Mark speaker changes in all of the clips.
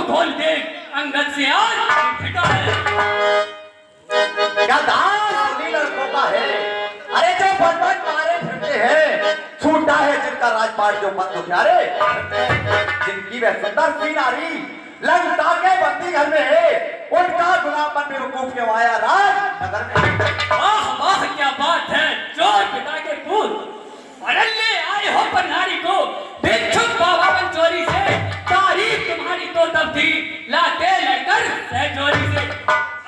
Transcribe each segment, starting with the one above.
Speaker 1: खोल दे, अंगद से आज फिटा है।
Speaker 2: क्या दास उन्हीं लड़कों का है? अरे जो बन-बन मारे फिरते हैं, छूटा है जिनका राजपाट जो बंद प्यारे, जिनकी वह सुंदर सी नारी लंका के बंदी घर में है, उनका गुलाम बन बेवकूफ क्यों आया राज नगर में?
Speaker 1: वाह वाह क्या बात है, चोर पिता के पूत, अरल्ले आए हो पर नारी को भिक्षुक बाबा बन चोरी से, तारीफ तुम्हारी तो तब थी लाते लड़कर सहचोरी से।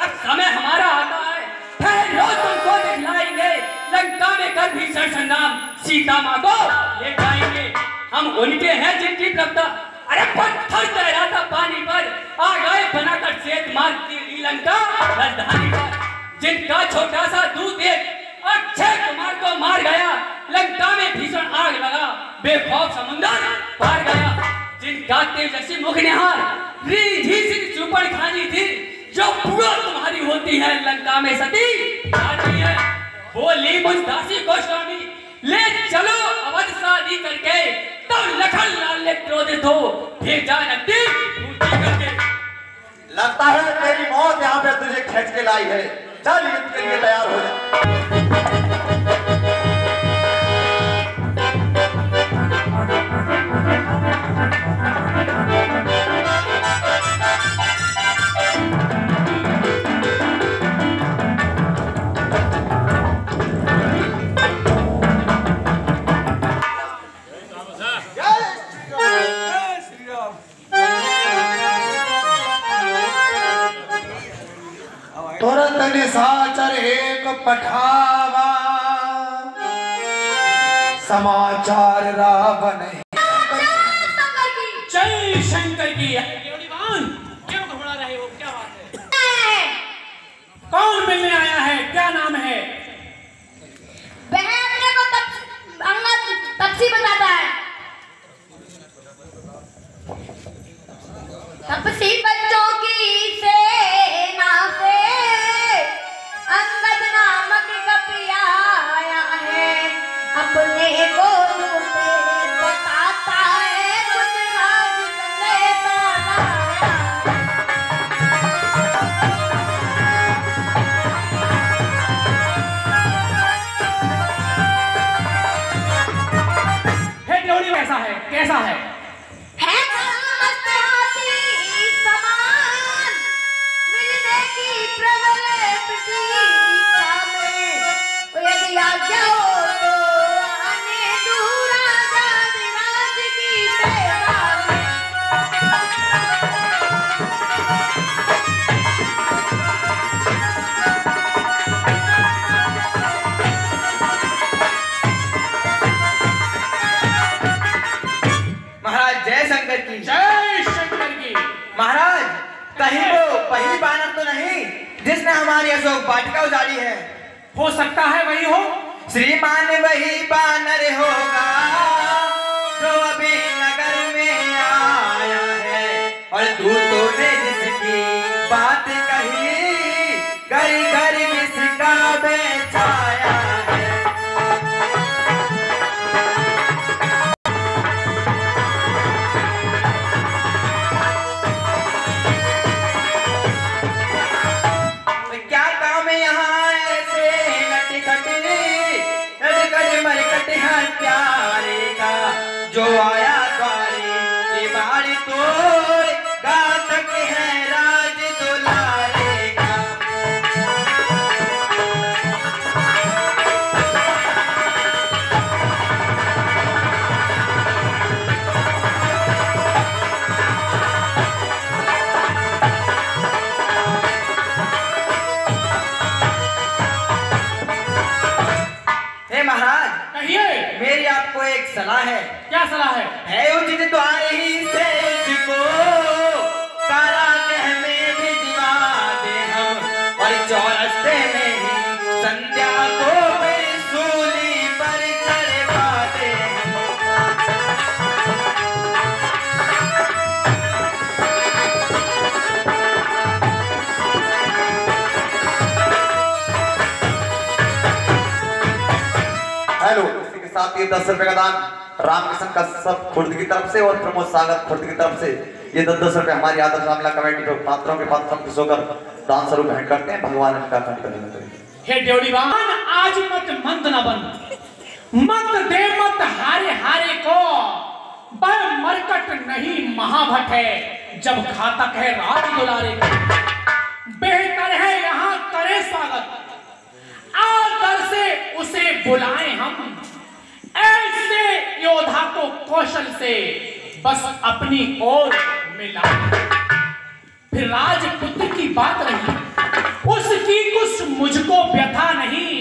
Speaker 1: अब समय हमारा आता है, ठहरो तुमको दिखलाएंगे, लंका में कर भीषण संग्राम सीता माँ को ले जाएंगे। हम उनके हैं जिनकी प्रभुता, अरे पत्थर तैराता पानी पर, आ गए बनाकर सेत मारती लंका राजधानी पर। जिनका छोटा सा दूध एक अक्षय कुमार को मार गया, लंका में भीषण आग लगा, बेखौफ समुद्र पार गया। जिनका तेजस्वी मुख निहार रीझी सी चुपड़ खानी थी, जो बुआ तुम्हारी होती है लंका में सती जाती है। बोली मुझ दासी गोस्वामी, ले चलो अवध शादी करके, तब लखन लाल ने क्रोधित हो भेजा नदी पूर्ति करके।
Speaker 2: लगता है तेरी मौत यहाँ पे तुझे खींच के लाई है, चल युद्ध के लिए तैयार हो जा।
Speaker 3: तुरंत निशाचर एक पठावा, समाचार रावण
Speaker 1: जय शंकर की। क्यों घबरा रहे हो, क्या बात है? कौन मिलने आया है, क्या नाम है?
Speaker 4: वह अपने को अंगद तपसी बताता है। तपसी बच्चों की सेना से अंगद नामक कपिया आया है, अपने को बताता है कुछ राज लेता आया।
Speaker 1: हे ड्योढ़ी कैसा है, कैसा है?
Speaker 5: महाराज, कहीं वो वही बानर तो नहीं जिसने हमारी अशोक वाटिका उजाड़ी है?
Speaker 1: हो सकता है वही हो।
Speaker 5: श्रीमान वही बानर होगा जो अभी नगर में आया है, और दूतों ने जिसकी बात कही घर घर जिसका बेचाया है। क्या काम है यहाँ ऐसे नटी खटी मरकट हत्यारे का, जो आया द्वारे के बाड़ी तोड़ घातक है राज दुलारे का। हे महाराज,
Speaker 1: कहिए।
Speaker 5: मेरी आपको एक सलाह है।
Speaker 1: क्या सलाह है?
Speaker 5: उचित द्वार ही से इसको कारागृह में भिजवा दे हम, और चौरस्ते में ही संध्या को मेरी सूली पर चढ़वा दे
Speaker 2: हेलो, इसी के साथ ये 10 रुपए का दान रामकिशन कश्यप खुर्द की तरफ से और प्रमोद सागर खुर्द की तरफ से ये 10-10 रुपए हमारी आदर्श रामलीला कमेटी को पात्रों के पात्र हम किसी होकर दान स्वरूप भेंट करते हैं। भगवान इनका खंड करेंगे।
Speaker 1: हे ड्योढ़ीवान, आज मत मंद न बन, मत दे मत हारे हारे को, बह मरकट नहीं महाभट है, जब घातक है राज दुलारे को। बेहतर है यहाँ करे स्वागत, आदर से उसे बुलाएं हम, ऐसे योद्धा को कौशल से बस अपनी ओर मिलाएं। फिर राजपुत्र की बात रही, उसकी कुछ मुझको व्यथा नहीं,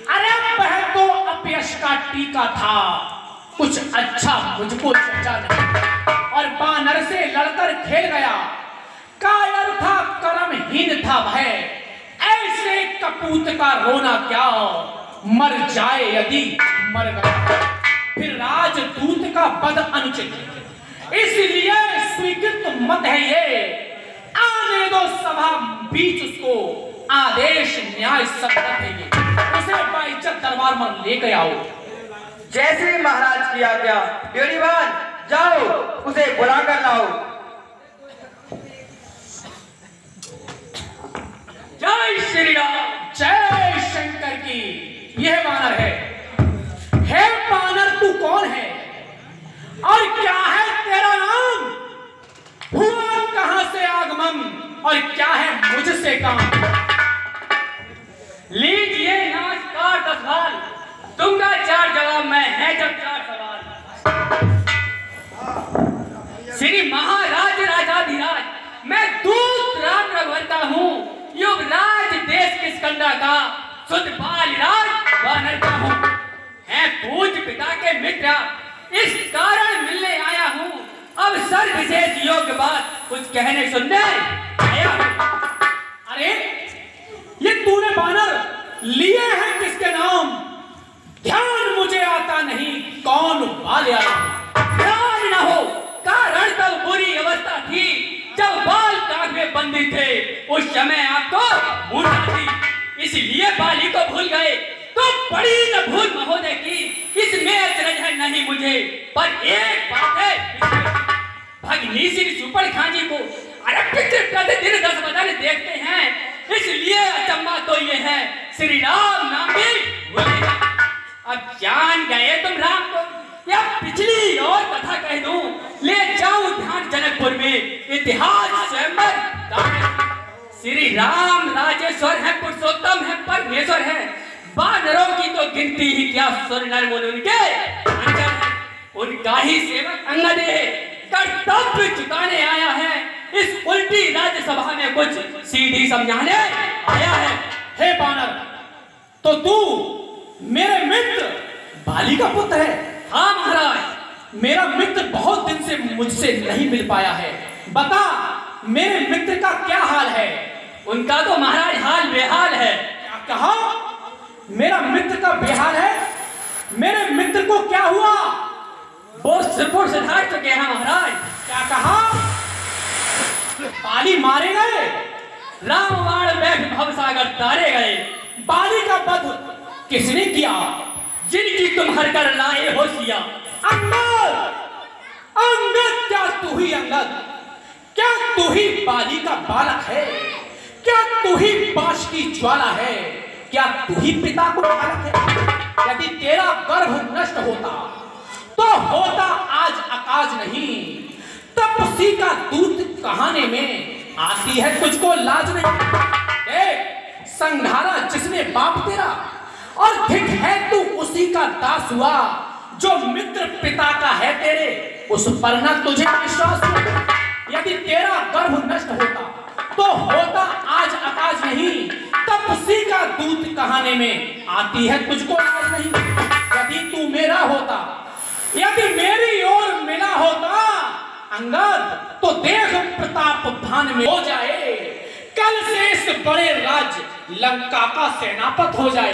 Speaker 1: अरे वह तो अपयश का टीका था, कुछ अच्छा मुझको चर्चा नहीं। और बानर से लड़कर खेल गया, कायर था कर्महीन था वह, ऐसे कपूत का रोना क्या, मर जाए यदि मर गया। फिर राजदूत का पद अनुचित, इसलिए स्वीकृत मत है ये, आने दो सभा बीच उसको, आदेश न्याय संगत है ये, उसे बाइज्जत दरबार में लेके आओ।
Speaker 5: जैसे महाराज की आज्ञा। ड्योढ़ीवान, जाओ उसे बुला कर लाओ।
Speaker 1: जय श्री राम, जय शंकर की। यह बानर है। हे बानर, तू कौन है और क्या है तेरा नाम? हुआ कहां से आगमन और क्या है मुझसे काम? लीजिए नमस्कार 10 सवाल, दूंगा 4 जवाब मैं, है जब 4 सवाल। श्री महाराज राजाधिराज, मैं दूत राम रघुवंता हूँ, युवराज देश के सिकंदर का, शुद्ध बालिराज वानर का हूँ, है पूज्य पिता के मित्र, इस कारण मिलने आया हूँ। अब सर विशेष योग्य बात कुछ कहने सुनने आया हूँ। अरे ये तूने बानर लिए हैं किसके नाम? ध्यान मुझे आता नहीं, कौन बालिया? ध्यान न हो, कारण तब बुरी अवस्था थी जब बाल काग में बंदी थे, उस समय आपको भूल थी, इसलिए बाली को भूल गए। तो बड़ी न भूल महोदय की, इसमें अचरज है नहीं मुझे, पर एक बात है, भगनी श्री सुपर खां जी को अरे पिछले प्रतिदिन 10 बजे देखते हैं, इसलिए अचंबा तो ये है, श्री राम नाम भी भूले। अब जान गए तुम राम को, या पिछली और कथा कह दूं, ले जाऊं ध्यान जनकपुर में, इतिहास स्वयंवर। श्री राम राजेश्वर है, पुरुषोत्तम है, परमेश्वर है, बानरों की तो गिनती ही क्या, सुर नर मुनि उनके अंजन है, उनका ही सेवक अंगद है, कर्तव्य चुकाने आया है, इस उल्टी राज्यसभा में कुछ सीधी समझाने आया है। हे बानर, तो तू मेरे मित्र बाली का पुत्र है? हाँ महाराज, मेरा मित्र बहुत दिन से मुझसे नहीं मिल पाया है, बता मेरे मित्र का क्या हाल है? उनका तो महाराज हाल बेहाल है। क्या कहा? मेरा मित्र का बेहाल है? मेरे मित्र को क्या हुआ? वो सिरपुर से धार चुके हैं महाराज। क्या कहा? बाली मारे गए, रामवाण बैठ भवसागर तारे गए। बाली का वध किसने किया? जिनकी तुम हर कर लाए हो सिया। अंगद, अंगद, क्या तू ही अंगद? क्या तू ही बाली का बालक है? क्या तू ही पाश की ज्वाला है? क्या तू ही पिता को बालक है? यदि तेरा गर्भ नष्ट होता तो होता आज आकाश नहीं, तपसी का दूत कहाने में आती है तुझको लाज नहीं। देख संघारा जिसने बाप तेरा, और धिक है तू उसी का दास हुआ, जो मित्र पिता का है तेरे, उस पर न तुझे विश्वास हुआ। यदि तेरा गर्भ नष्ट होता तो होता आज आकाश नहीं, तपसी का दूत कहाने में आती है तुझको लाज नहीं। यदि तू मेरा होता, यदि मेरी ओर मिला होता अंगद, तो देख प्रताप भान में हो जाए, कल से इस बड़े राज्य लंका का सेनापति हो जाए।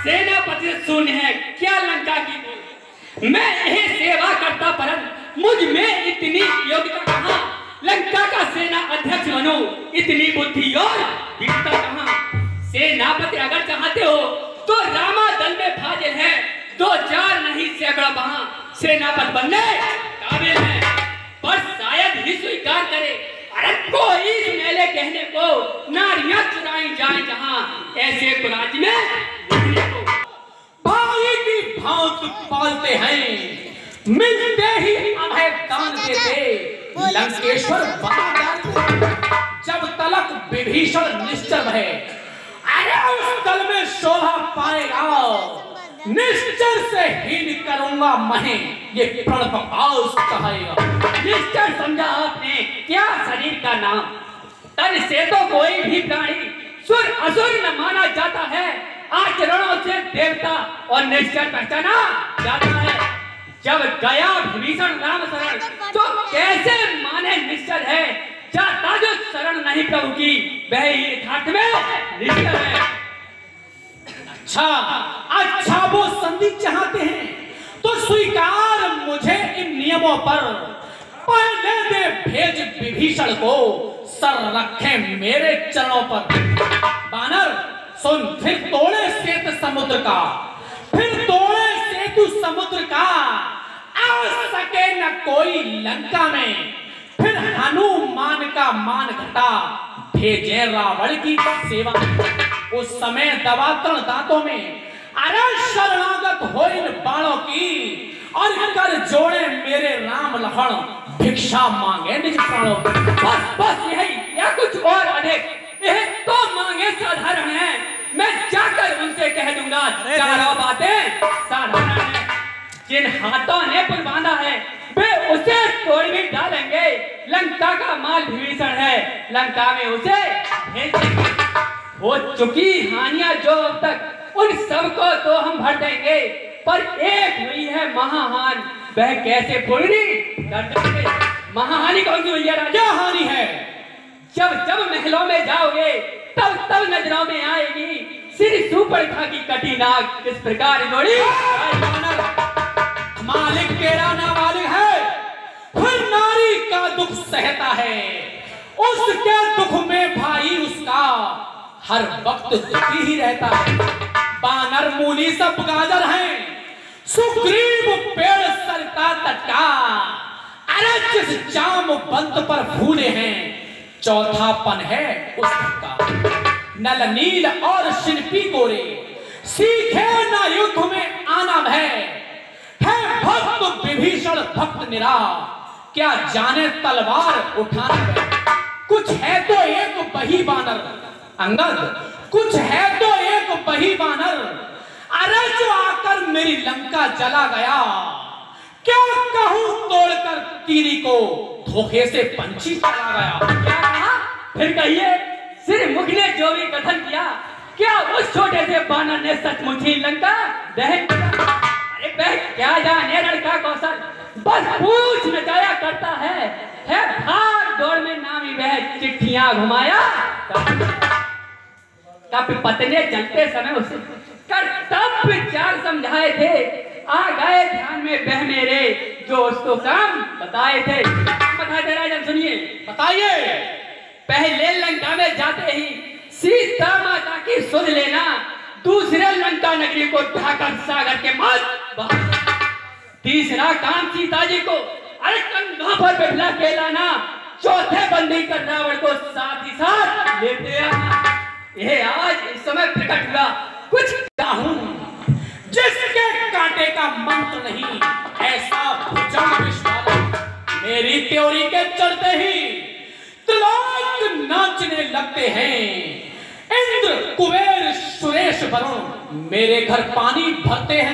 Speaker 1: सेनापति शून्य है क्या लंका की? मैं यही सेवा करता, परंतु मुझ में इतनी योग्यता कहाँ? लंका का सेना अध्यक्ष बनो, इतनी बुद्धि और वीरता कहाँ? सेनापति अगर चाहते हो तो रामा दल में फाजिल है, 2-4 नहीं सैकड़ों वहां सेनापति बनने काबिल है, पर शायद भी स्वीकार करे। अरे कोई इस मेले कहने को नारियां चुराई जाए जहां ऐसे कुराज में लिखने को भाई की भांत पालते हैं, मिलते ही अभय दान देते लंकेश्वर जब तलक विभीषण निश्चल है। अरे उस दल में शोभा पाएगा, निश्चर से हीन करूंगा मैं, ये प्रण पास कहेगा। निश्चर समझा आपने क्या शरीर का नाम, तन से तो कोई भी प्राणी सुर असुर न माना जाता है, आचरणों से देवता और निश्चर पहचाना जाता है। जब गया विभीषण राम शरण तो कैसे माने निश्चर है, जाता जो शरण नहीं प्रभु की वह यथार्थ में निश्चर है। अच्छा वो संधि चाहते हैं तो स्वीकार मुझे इन नियमों पर, पहले दे भेज विभीषण को, सर रखे मेरे चरणों पर। बानर सुन, फिर तोड़े सेतु समुद्र का, फिर तोड़े सेतु समुद्र का, आ सके न कोई लंका में, फिर हनुमान का मान घटा, भेजे रावण की सेवा। उस समय दबातन दांतों में अरे शरणागत हो इन बाणों की, और कर जोड़े मेरे राम लखन, भिक्षा मांगे निज प्राणों। बस यही या कुछ और अधिक यह तो मांगे साधारण है, मैं जाकर उनसे कह दूंगा चारों बातें साधारण है। जिन हाथों ने पुल बांधा है वे उसे तोड़ भी डालेंगे, लंका का माल विभीषण है, लंका में उसे भेज देंगे। हो चुकी हानियां जो अब तक उन सबको तो हम भर देंगे, पर एक हुई है महाहान, वह कैसे पूरी कर देंगे। महाहानि कौन सी हुई है राजा? हानि है जब जब महलों में जाओगे तब तब नजरों में आएगी सिर सुपर्णखा की कटी नाग, किस प्रकार जोड़ी। मालिक तेरा ना मालिक है, फिर नारी का दुख सहता है, उसके दुख में भाई उसका हर वक्त दुखी ही रहता है। बानर मूली सब गाजर हैं, सुग्रीव पेड़ सरता तटका, अरे जिस जाम बंत पर फूले हैं, चौथापन है उसका। नल नील और शिल्पी गोरे, सीखे ना युद्ध में आना भय, है भक्त विभीषण भक्त निरा, क्या जाने तलवार उठाना। कुछ है तो एक बही बानर अंगद, कुछ है तो एक बही बानर, अरे जो आकर मेरी लंका जला गया, क्या कहूं तोड़कर तीरी को, धोखे से पंछी चला गया। क्या कहा फिर कहिए? सिर मुख ने जो भी कथन किया, क्या उस छोटे से बानर ने सचमुच ही लंका दहन किया? अरे वह क्या जाने लड़का कौशल, बस पूछ नचाया करता है भाग दौड़ में नामी वह चिट्ठियां घुमाया। कब पतने चलते समय उसे कर्तव्य विचार समझाए थे, आ गए ध्यान में वह मेरे जो उसको काम बताए थे। बताए थे राजन, सुनिए बताइए। पहले लंका में जाते ही सीता माता की सुध लेना, दूसरे लंका नगरी को ढाकर सागर के मत, तीसरा काम सीता जी को अरे कंधा पर बैठा के लाना, चौथे बंदी कर रावण को साथ ही साथ लेते आना। यह आज इस समय प्रकट हुआ, कुछ कहूं जिसके कांटे का मंत्र नहीं, ऐसा भुजंग विश्वाला मेरी त्योरी के चलते ही त्रिलोक नाचने लगते हैं। इंद्र कुबेर सुरेश वरुण मेरे घर पानी भरते हैं,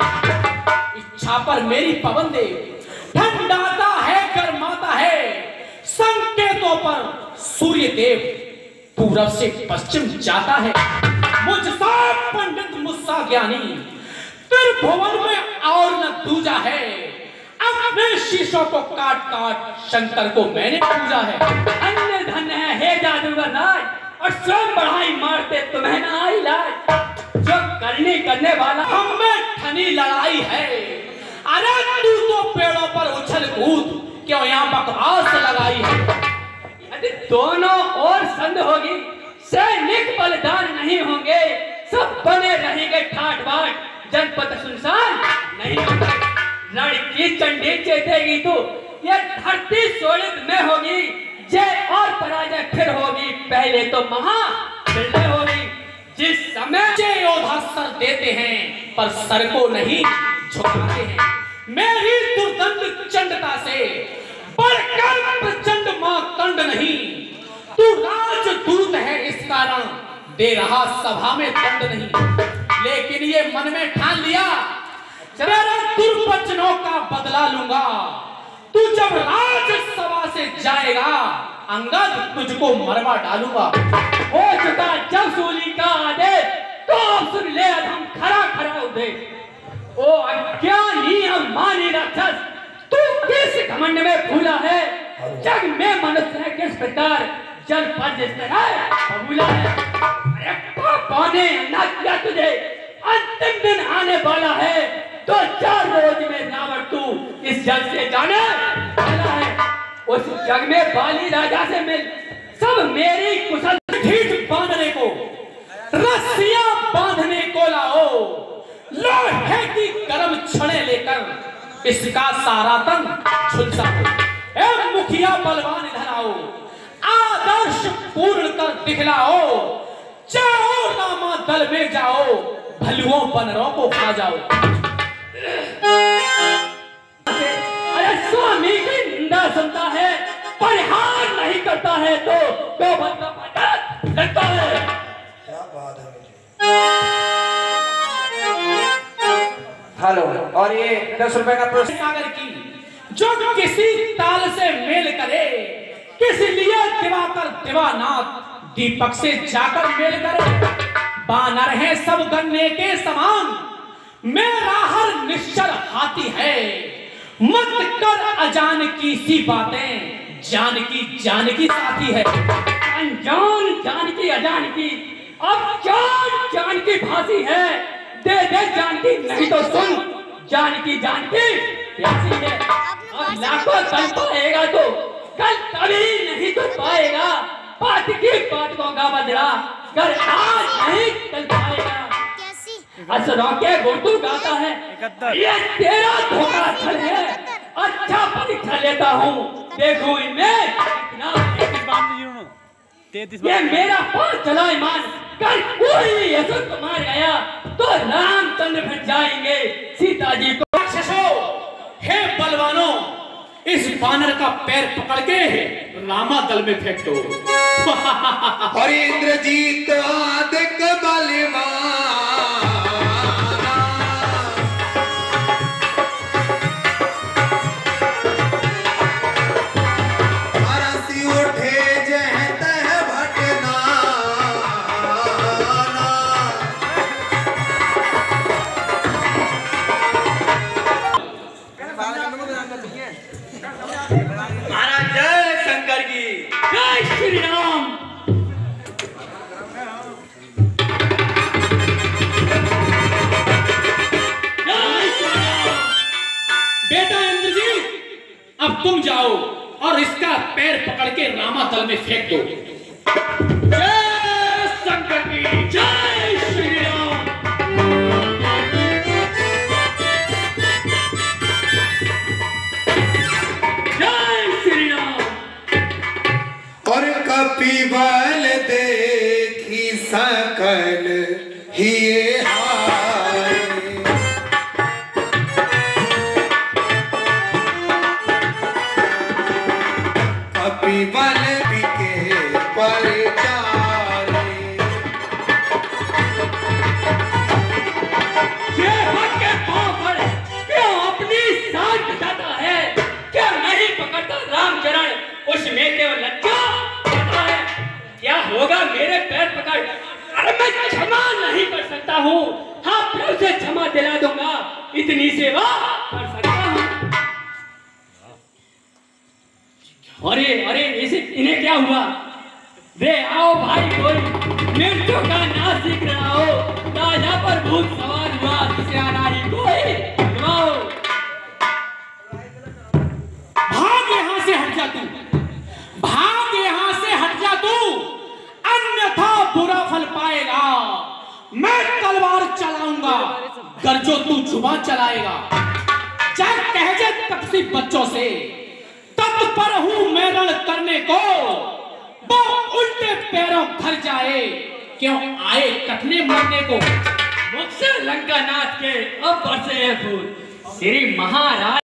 Speaker 1: इच्छा पर मेरी पवन देव ठंडाता है गरमाता है, संकेतों पर सूर्य देव पूरब से पश्चिम जाता है। मुझसा पंडित मुझसा ज्ञानी त्रिभुवन में और न दूजा है, अपने शीशों को काट काट शंकर को मैंने पूजा है। अन्य धन्य है हे जादूगर राज, और स्वयं बढ़ाई मारते तुम्हें ना आई लाज, जो करने वाला हमें ठनी लड़ाई है। अरे तू तो पेड़ों पर उछल कूद क्यों यहाँ बकवास लगाई है। यदि दोनों ओर संध होगी, सैनिक बलिदान नहीं होंगे, सब बने रहेंगे ठाट बाट, जनपद सुनसान नहीं होगा। रण की चंडी चेतेगी तू ये धरती शोणित में होगी, जय और पराजय फिर होगी। पहले तो महाविलय होगी। जिस समय
Speaker 6: जय योद्धा सर देते हैं पर सर को नहीं झुकाते हैं। मेरी दुर्दंड चंडता से बढ़कर प्रचंड मां कंड नहीं। तू राजदूत है इस कारण दे रहा सभा में दंड नहीं। लेकिन ये मन में ठान लिया तेरे दुर्वचनों का बदला लूंगा। तू जब राजसभा से जाएगा अंगद तुझको मरवा डालूंगा।
Speaker 1: हो चुका जब सूली का आदेश, तो अब सुन ले हम खरा खरा उदेश। ओ अज्ञानी अमानी राक्षस, तू किस घमंड में भूला है? जग में मनुष्य है किस प्रकार, जल पर जिस तरह भूला है। अरे पापा ने ना किया तुझे, अंतिम दिन आने वाला है। तो 4 रोज में रावण तू इस जग से जाने वाला है। उस जग में बाली राजा से मिल, सब मेरी कुशल
Speaker 6: ठीक बांधने को रस्सियां बांधने को लाओ। लोहे की गर्म छड़े लेकर इसका सारा तन झुलसा हो। ए मुखिया बलवान इधर आओ, आदर्श पूर्ण कर दिखलाओ। जाओ रामा दल में जाओ, भलुओं बनरों को खा जाओ।
Speaker 1: अरे स्वामी की निंदा सुनता है, परिहार नहीं करता है तो बंदा पटक लगता है।
Speaker 3: क्या बात है मुझे।
Speaker 2: हेलो, और ये 10 रुपए का
Speaker 6: सागर की जो किसी ताल से मेल करे, किस लिए दिवाकर दिवानाथ दीपक से जाकर मेल करे। बानर है सब गन्ने के समान, मेरा हर निश्चल हाथी है। मत कर अजान की सी बातें, जान की साथी है।
Speaker 1: अनजान जान की अजान की, अब जान की फांसी है। दे जान की, नहीं तो सुन जान की प्यासी है। अब लाखों कल पाएगा तो कल कभी नहीं तो पाएगा। बात की बात को गा बदला कर आज नहीं कल पाएगा। असरों के गुर्दू गाता है, ये तेरा धोखा छल है। अच्छा परीक्षा लेता हूँ, देखो इनमें कितना। ये मेरा पास चला ईमान, कल कोई यसुर मार गया तो रामचंद्र फिर जाएंगे सीता जी को।
Speaker 6: हे बलवानों, इस बानर का पैर पकड़ के रामा दल में फेंक दो।
Speaker 3: और इंद्रजीत आदिक बलवान
Speaker 5: महाराज जय शंकर की
Speaker 1: जय श्री राम।
Speaker 6: बेटा इंद्रजीत, अब तुम जाओ और इसका पैर पकड़ के रामा दल में फेंक दो।
Speaker 1: जय शंकर की, जय श्री राम। जय श्री राम।
Speaker 3: और कपिबल देखी सकल हिये हाय। कपिबल बिके परचारे।
Speaker 1: ये हक के पांव पर क्यों अपनी सांस जाता है? क्या नहीं पकड़ता रामचरण, उसमें केवल लज्जा आता है। क्या होगा मेरे पैर पकड़? अरे मैं क्षमा नहीं कर सकता हूँ। हाँ, फिर से क्षमा दिला दूंगा, इतनी सेवा कर सकता हूँ। अरे अरे इसे इन्हें क्या हुआ? वे आओ भाई, कोई मृत्यु का नाश सीख रहा हो। राजा पर भूत सवार हुआ, दूसरा नारी कोई जमाओ।
Speaker 6: भाग यहाँ से हट जा तू, भाग यहाँ से हट जा तू, अन्यथा बुरा फल पाएगा। मैं तलवार चलाऊंगा, गरजो तू जुबान चलाएगा। जा कह जे तपसी बच्चों से पर हूं मैं रण करने को, वो उल्टे पैरों घर जाए, क्यों आए कटने मरने को।
Speaker 1: मुझसे लंका नाथ के अब बरसे हैं फूल, तेरी महाराज